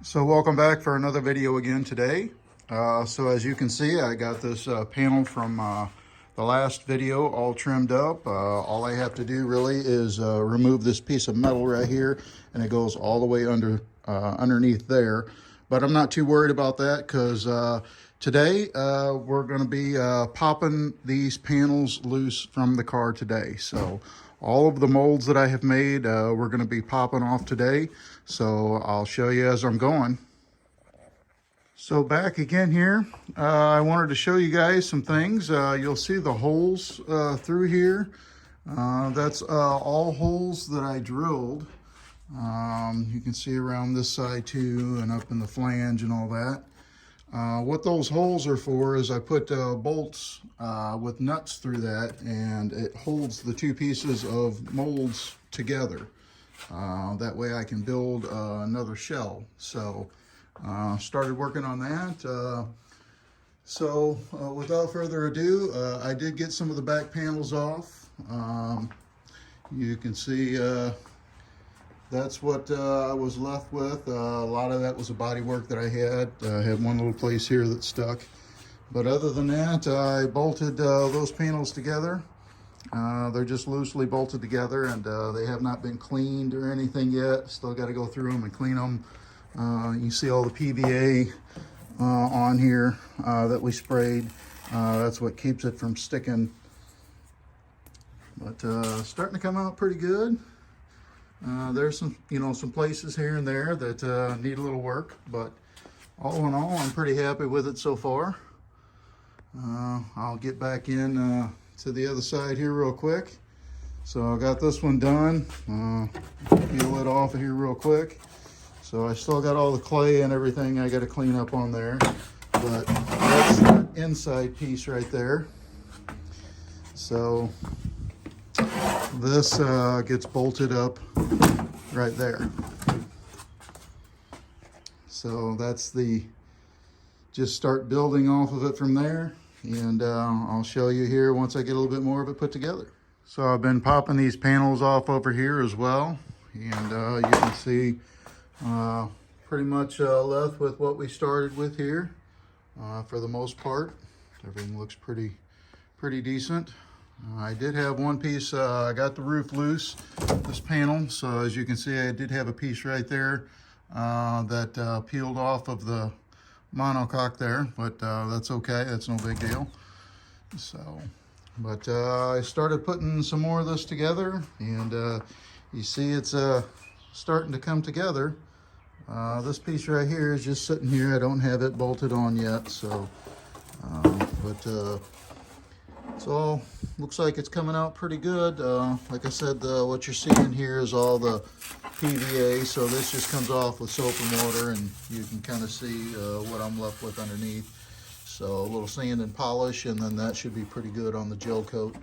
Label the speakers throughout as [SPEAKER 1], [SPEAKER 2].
[SPEAKER 1] So welcome back for another video again today. So as you can see, I got this panel from the last video all trimmed up. All I have to do really is remove this piece of metal right here, and it goes all the way underneath there. But I'm not too worried about that because today we're going to be popping these panels loose from the car today. So all of the molds that I have made, we're going to be popping off today. So I'll show you as I'm going. So back again here, I wanted to show you guys some things. You'll see the holes through here. That's all holes that I drilled. You can see around this side too, and up in the flange and all that. What those holes are for is I put bolts with nuts through that, and it holds the two pieces of molds together. That way I can build another shell. So started working on that. Without further ado, I did get some of the back panels off. You can see that's what I was left with. A lot of that was the body work that I had. I had one little place here that stuck. But other than that, I bolted those panels together. They're just loosely bolted together, and they have not been cleaned or anything yet. Still got to go through them and clean them. You see all the PVA on here that we sprayed. That's what keeps it from sticking. But starting to come out pretty good. There's some places here and there that need a little work, but all in all, I'm pretty happy with it so far. I'll get back in to the other side here real quick. So I got this one done. Peel it off of here real quick. So I still got all the clay and everything I got to clean up on there, but that's the inside piece right there. So this gets bolted up right there. So that's just start building off of it from there. And I'll show you here once I get a little bit more of it put together. So I've been popping these panels off over here as well. And you can see pretty much left with what we started with here for the most part. Everything looks pretty decent. I did have one piece, I got the roof loose, this panel. So as you can see, I did have a piece right there that peeled off of the monocoque there, but that's okay, that's no big deal. So, but I started putting some more of this together, and you see it's starting to come together. This piece right here is just sitting here. I don't have it bolted on yet, so it's all looks like it's coming out pretty good. Like I said, what you're seeing here is all the PVA, so this just comes off with soap and water, and you can kind of see what I'm left with underneath. So a little sand and polish, and then that should be pretty good on the gel coat.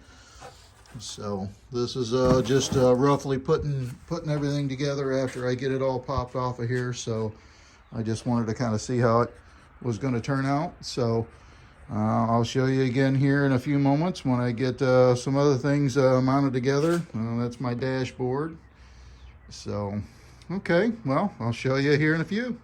[SPEAKER 1] So this is just roughly putting everything together after I get it all popped off of here. So I just wanted to kind of see how it was going to turn out. So I'll show you again here in a few moments when I get some other things mounted together. That's my dashboard. So, okay, well, I'll show you here in a few.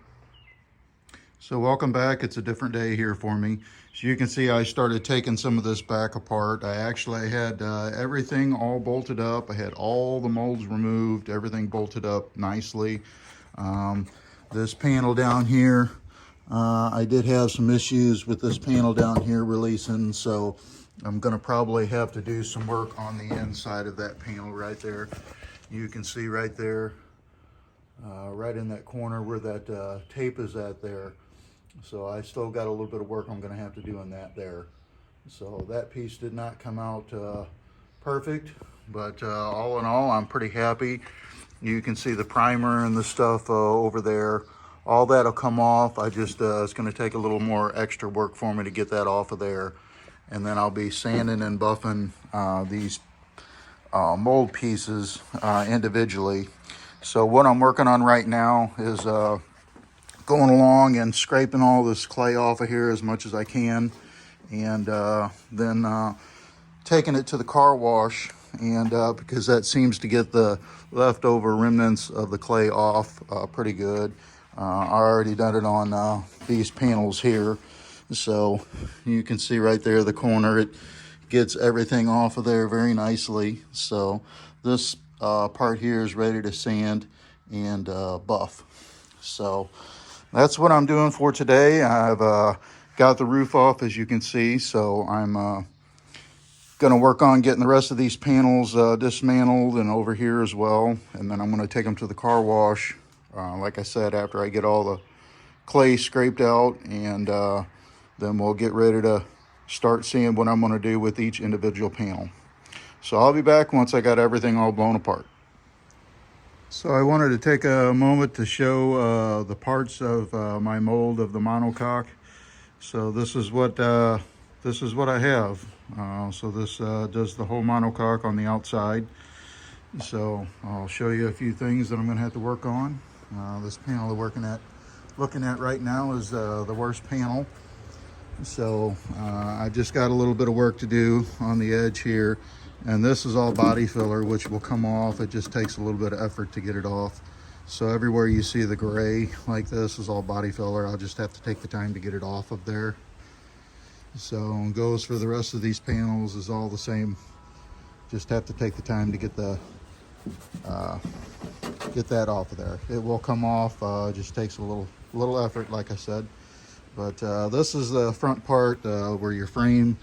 [SPEAKER 1] So welcome back. It's a different day here for me. So you can see I started taking some of this back apart. I actually had everything all bolted up. I had all the molds removed, everything bolted up nicely. This panel down here, I did have some issues with this panel down here releasing, so I'm gonna probably have to do some work on the inside of that panel right there. You can see right there, right in that corner where that tape is at there. So I still got a little bit of work I'm gonna have to do on that there. So that piece did not come out perfect, but all in all, I'm pretty happy. You can see the primer and the stuff over there. All that'll come off. I just, it's gonna take a little more extra work for me to get that off of there. And then I'll be sanding and buffing these mold pieces individually. So what I'm working on right now is going along and scraping all this clay off of here as much as I can, and then taking it to the car wash, and because that seems to get the leftover remnants of the clay off pretty good. I already done it on these panels here. So you can see right there the corner, it gets everything off of there very nicely. So this part here is ready to sand and buff. So that's what I'm doing for today. I've got the roof off, as you can see, so I'm gonna work on getting the rest of these panels dismantled and over here as well, and then I'm gonna take them to the car wash, like I said, after I get all the clay scraped out, and then we'll get ready to start seeing what I'm gonna do with each individual panel. So I'll be back once I got everything all blown apart. So I wanted to take a moment to show the parts of my mold of the monocoque. So this is what I have. So this does the whole monocoque on the outside. So I'll show you a few things that I'm going to have to work on. This panel we're looking at right now is the worst panel. So I just got a little bit of work to do on the edge here. And this is all body filler, which will come off. It just takes a little bit of effort to get it off. So everywhere you see the gray like this is all body filler. I'll just have to take the time to get it off of there. So it goes for the rest of these panels is all the same. Just have to take the time to get that off of there. It will come off. Just takes a little effort, like I said. But this is the front part where your frame.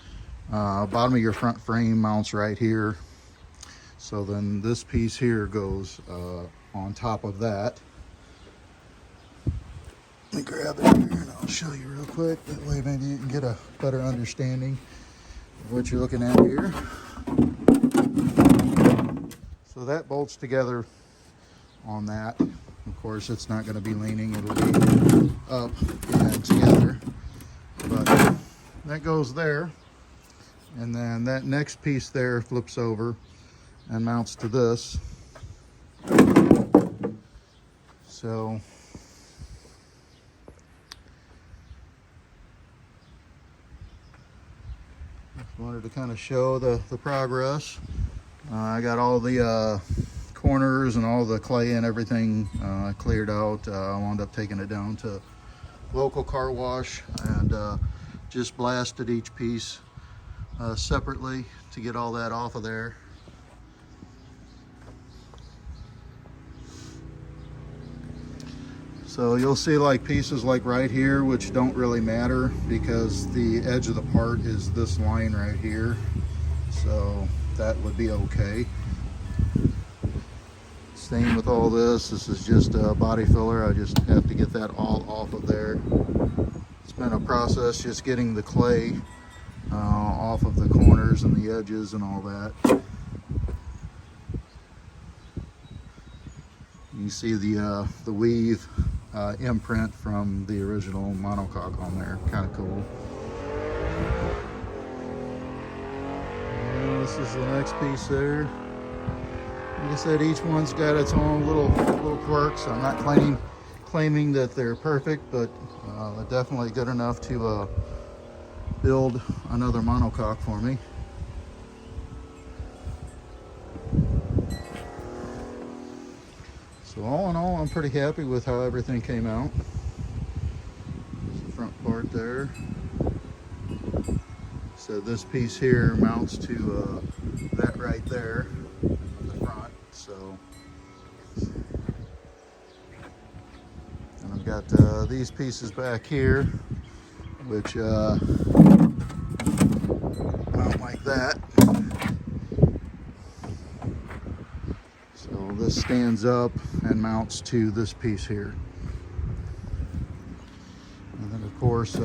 [SPEAKER 1] Bottom of your front frame mounts right here. So then this piece here goes on top of that. Let me grab it here and I'll show you real quick. That way maybe you can get a better understanding of what you're looking at here. So that bolts together on that. Of course, it's not going to be leaning. It'll be up and together. But that goes there. And then that next piece there flips over and mounts to this. So just wanted to kind of show the progress. I got all the corners and all the clay and everything cleared out. I wound up taking it down to local car wash and just blasted each piece separately to get all that off of there. So you'll see like pieces like right here, which don't really matter because the edge of the part is this line right here. So that would be okay. Same with all this. This is just body filler. I just have to get that all off of there. It's been a process just getting the clay off of the corners and the edges and all that. You see the weave imprint from the original monocoque on there. Kind of cool. And this is the next piece there. Like I said, each one's got its own little quirks. I'm not claiming that they're perfect, but definitely good enough to build another monocoque for me. So all in all, I'm pretty happy with how everything came out. There's the front part there. So this piece here mounts to that right there on the front. So, and I've got these pieces back here, which mount like that. So this stands up and mounts to this piece here. And then of course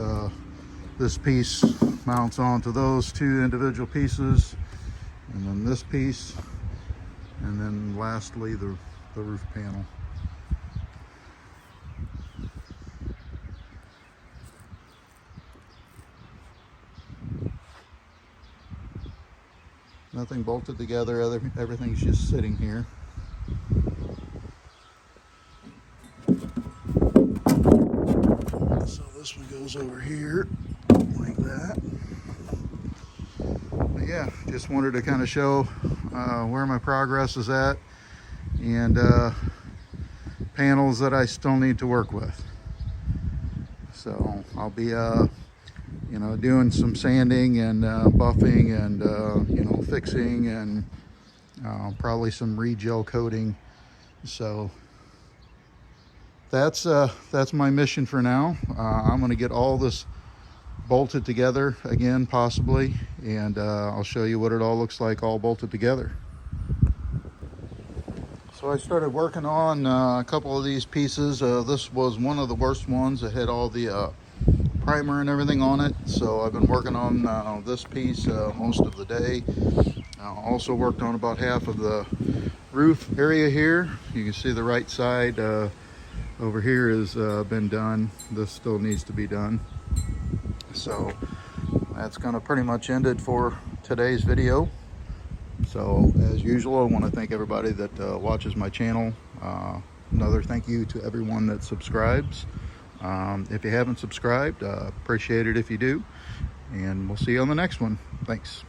[SPEAKER 1] this piece mounts onto those two individual pieces, and then this piece, and then lastly the roof panel. Nothing bolted together, everything's just sitting here. So this one goes over here like that. But yeah, just wanted to kind of show where my progress is at, and panels that I still need to work with. So I'll be you know, doing some sanding and buffing and you know, fixing and probably some re-gel coating. So that's my mission for now. I'm going to get all this bolted together again, possibly, and I'll show you what it all looks like all bolted together. So I started working on a couple of these pieces. This was one of the worst ones. It had all the primer and everything on it, so I've been working on this piece most of the day. Also worked on about half of the roof area here. You can see the right side over here has been done. This still needs to be done. So that's going to pretty much end it for today's video. So as usual, I want to thank everybody that watches my channel. Another thank you to everyone that subscribes. If you haven't subscribed, appreciate it if you do. And we'll see you on the next one. Thanks.